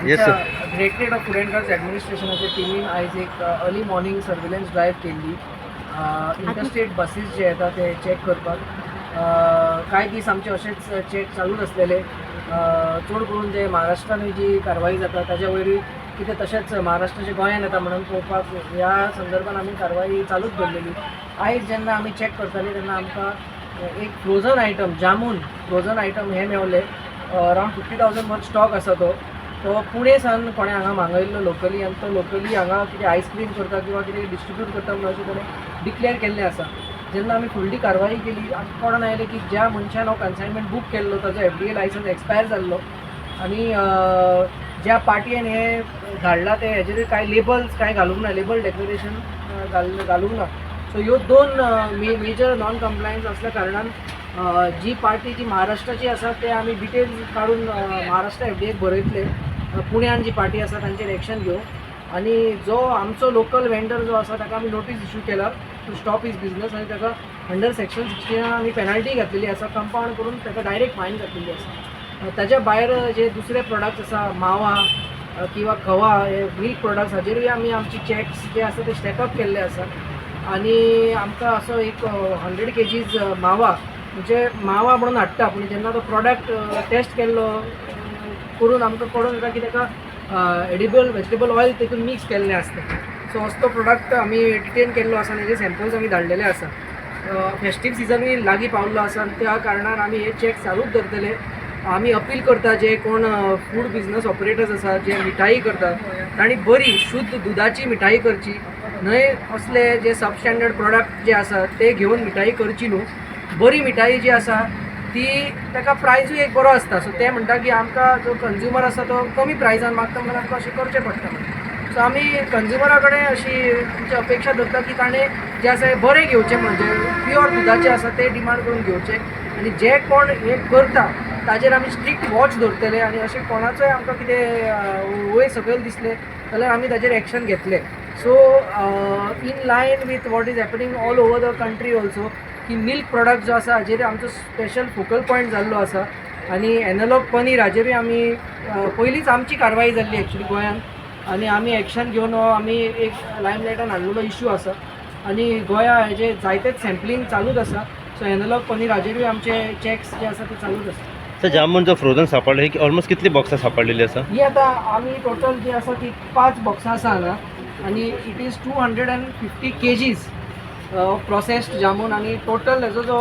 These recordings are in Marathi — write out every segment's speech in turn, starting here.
Yes sir. Directorate of food and drugs ॲडमिनिस्ट्रेशनाच्या टिमीन आयज एक अर्ली मॉर्निंग सर्वेलन्स ड्रायव्ह केल्ली इंटरस्टेट बसीस जे येतात ते चॅक करपाक. कांय दीस आमचे अशेंच चॅक चालूच आसलेले. चड करून जे महाराष्ट्रान जी कारवाई जाता ताच्या वयरूय कितें तशेंच महाराष्ट्राचे गोंयान येता म्हणून पळोवपाक ह्या संदर्भान आमी कारवाई चालूच दवरलेली. आयज जेन्ना आमी चॅक करताली तेन्ना आमकां एक frozen item jamun frozen item हे मेवले. अरावंड 50,000 वर्थ स्टॉक आसा तो पुणे सान कोणें हांगा मागयल्लो लोकली आनी तो लोकली हांगा कितें आयस्क्रीम करता किंवा कितें डिस्ट्रिब्यूट करता म्हणून अशें ताणें डिक्लेअर केल्लें आसा. जेन्ना आमी फुडली कारवाई केली आमकां कळोन आयलें की ज्या मनशान हो कन्सायनमेंट बूक केल्लो ताजो FDA लायसन्स एक्सपायर जाल्लो आनी ज्या पार्टयेन हे धाडला ते हेजेर कांय लेबल्स कांय घालूंक ना, लेबल डेक्लरेशन घालूंक ना. सो ह्यो दोन मेजर नॉन कंप्लायन्स असल्या कारणान जी पार्टी जी महाराष्ट्राची आसा ते आमी डिटेल्स काडून महाराष्ट्र FDAक बरयतले. पुण्यान जी पार्टी आसा तांचेर एक्शन घेवं आनी जो आमचो लोकल वेंडर जो आसा ताका आमी नोटीस इश्यू केला टू स्टॉप हिज बिजनस आनी ताका अंडर सेक्शन 16 आमी पेनल्टी घातलेली आसा. कंपाउंड करून ताका डायरेक्ट फायन घातलेली आसा. ताच्या भायर जे दुसरे प्रोडक्ट्स आसा मावा किंवा खवा हे मिल्क प्रोडक्ट्स हाजेरूय आमी आमची चॅक्स जे आसा ते स्टॅकअप केल्ले आसा. आनी आमकां असो एक 100 kgs मावा म्हणजे मावा म्हणून हाडटा पूण जेन्ना तो प्रॉडक्ट टेस्ट केल्लो करून आमकां कळून येता की ताका एडिबल वेजिटेबल ऑयल तितून मिक्स केल्लें आसता. सो असो प्रोडक्ट आमी डिटेन केल्लो आसा आनी हेजे सॅम्पल्स आमी धाडलेले आसा. फेस्टीव सिजनूय लागीं पावल्लो आसा आनी त्या कारणान आमी हे चॅक चालूच दवरतले. आमी अपील करता जे कोण फूड बिजनस ऑपरेटर्स आसा जे मिठाई करतात तांणी बरी शुद्ध दुधाची मिठाई करची न्हय असले जे सबस्टँडर्ड प्रोडक्ट जे आसा ते घेवन मिठाई करची न्हू. बरी मिठाई जी आसा ती ताका प्रायसूय एक बरो आसता. सो ते म्हणटा की आमकां जो कंज्युमर आसा तो कमी प्रायसान मागता म्हणून आमकां अशें करचें पडटा. सो आमी कंज्युमरा कडेन अशी आमची अपेक्षा धरता की ताणें जे आसा हे बरें घेवचें म्हणजे प्युअर दुधाचें आसा ते डिमांड करून घेवचें आनी जे कोण हे करता ताजेर आमी स्ट्रिक्ट वॉच दवरतले आनी अशें कोणाचोय आमकां कितें वयर सकयल दिसलें जाल्यार आमी ताजेर एक्शन घेतले. So in line with what is happening all over the country also की मिल्क प्रोडक्ट जो आसा हाजेर आमचो स्पेशल फोकल पॉयंट जाल्लो आसा आनी एनालॉग पनीर हाजेरूय आमी पयलींच आमची कारवाई जाल्ली एक्चुली गोंयान आनी आमी एक्शन घेवन हो आमी एक लायमलायटान हाडलेलो इश्यू आसा आनी गोंया हेजे जायतेच सॅम्पलिंग चालूच आसा. सो एनालॉग पनीर हाजेरूय आमचे चॅक्स जे आसा ते चालूच आसा. सर जामून जो फ्रोझन सापडला ही ऑलमोस्ट कितली बॉक्सां सापडलेली आसा? ही आतां आमी टोटल जी आसा ती 5 बॉक्सां आसा हांगा आनी it is 250 kgs processed jamun आनी टोटल हेजो जो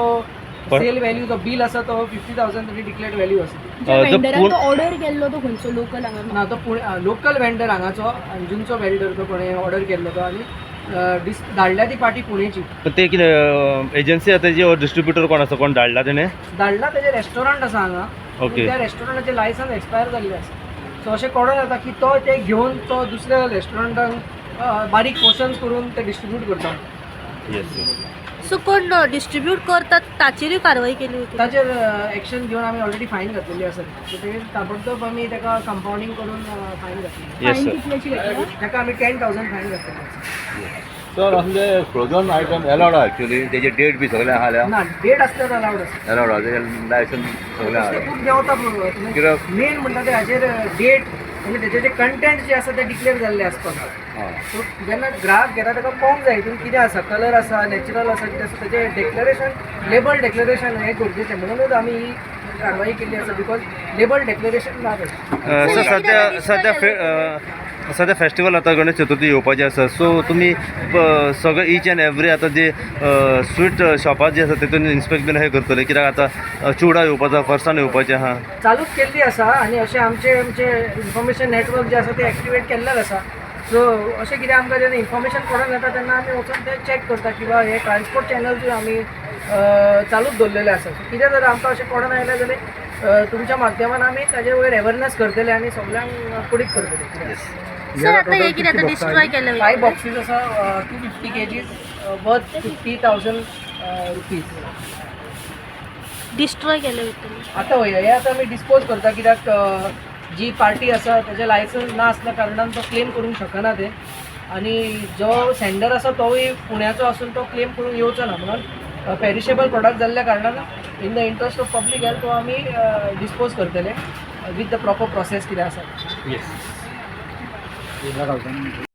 सेल व्हॅल्यू जो बील आसा तो 50,000 तरी डिक्लेअर्ड व्हॅल्यू आसा. वेंडरान ऑर्डर केल्लो तो खंयचो लोकल हांगा ना तो पुणे लोकल वेंडर हांगाचो अंजुनचो वेंडर तो कोणें ऑर्डर केल्लो तो आनी धाडल्या ती पार्टी पुणेची. ते कितें एजन्सी आसा तेजी डिस्ट्रिब्युटर कोण आसा कोण धाडला तेणे? धाडला तेजे रेस्टॉरंट आसा हांगा. ओके. त्या रेस्टॉरंटाचे लायसन्स एक्सपायर जाल्लें आसा. सो अशें कळोन येता की तो ते घेवन तो दुसऱ्या रेस्टॉरंटांक बारीक पोर्शन्स करून ते डिस्ट्रिब्यूट करता. येस. सो कोण डिस्ट्रीब्यूट करतात ताचेरूय कारवाई केली होती? ताचेर एक्शन घेवन आमी ऑलरेडी फायन घातलेली आसा. सो ते ताबडतोब आमी ताका कंपाउंडींग करून फायन घातली. येस फायन सर. कितल्याची घातली? ताका आमी 10,000 फायन घातलेली आसा. सर असले फ्रोझन आयटम अलाउड आहा एक्चुअली तेजे डेट बी सगळे आहा ना डेट आसल्यार अलावड आसा. अलाउड आहा तेजे लायसन्स सगळे ते आहा. खूब देंवता कित्याक? मेन म्हणटा ते हाजेर डेट आनी तेजे जे कंटेंट जे आसा ते डिक्लेअर जाल्ले आसपाक. हां. सो जेन्ना ग्राहक घेता ताका पळोवंक जाय हितून कितें आसा कलर आसा नॅचरल आसा कितें आसा तेजें डेक्लरेशन लेबल डेक्लरेशन हें गरजेचें म्हणूनच आमी ही कारवाई केल्ली आसा बिकॉज लेबल डेक्लरेशन ना तें. सर सध्या फेस्टिवल आता गणेश चतुर्थी येवपाची आसा सो तुमी सगळे ईच एंड एवरी आता जे स्वीट शॉपार जे आसा तितून इन्स्पेक्ट बीन हे करतले कित्याक आता चिवडा येवपाचो फरसाण येवपाचें आहा. चालूच केल्ली आसा आनी अशें आमचे इन्फॉर्मेशन नेटवर्क जे आसा ते एक्टिवेट केल्लेच आसा. सो अशें कितें आमकां जेन्ना इन्फॉर्मेशन कळोन येता तेन्ना आमी वचून ते चॅक करता किंवा हे ट्रान्सपोर्ट चॅनल्सूय आमी चालूच दवरलेले आसा. सो कितें जर आमकां अशें कळोन आयलें जाल्यार तुमच्या माध्यमान आमी ताजे वयर अवेरनेस करतले आनी सगळ्यांक पुडीक करतले. सर आता हे कितें आता डिस्ट्रॉय केलें? 5 बॉक्सीस आसा 250 kgs वर्थ 50,000 रुपीज. डिस्ट्रॉय केलें वयतलें आतां वय हे आतां आमी डिस्पोज करता कित्याक जी पार्टी आसा तेजे लायसन्स ना आसल्या कारणान तो क्लेम करूंक शकना ते आनी जो सेंडर आसा तोय पुण्याचो आसून तो क्लेम करून येवचो ना म्हणून पेरिशेबल प्रोडक्ट जाल्ल्या कारणान in the interest of public health तो आमी डिस्पोज करतले वीथ द प्रॉपर प्रोसेस कितें आसा. येस